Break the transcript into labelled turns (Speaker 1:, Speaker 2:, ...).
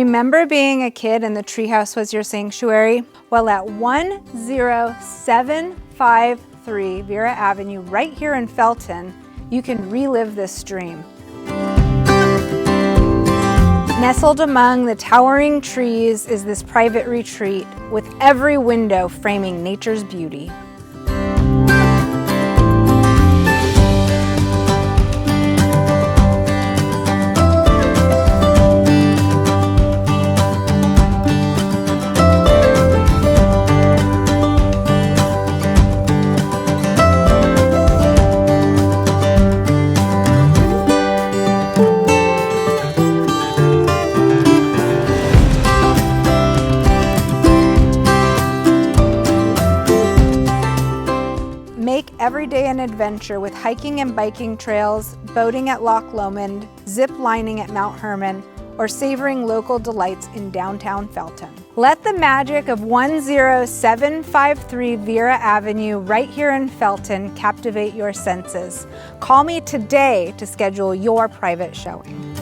Speaker 1: Remember being a kid and the treehouse was your sanctuary? Well, at 10753 Vera Avenue, right here in Felton, you can relive this dream. Nestled among the towering trees is this private retreat with every window framing nature's beauty. Make every day an adventure with hiking and biking trails, boating at Loch Lomond, zip lining at Mount Herman, or savoring local delights in downtown Felton. Let the magic of 10753 Vera Avenue right here in Felton captivate your senses. Call me today to schedule your private showing.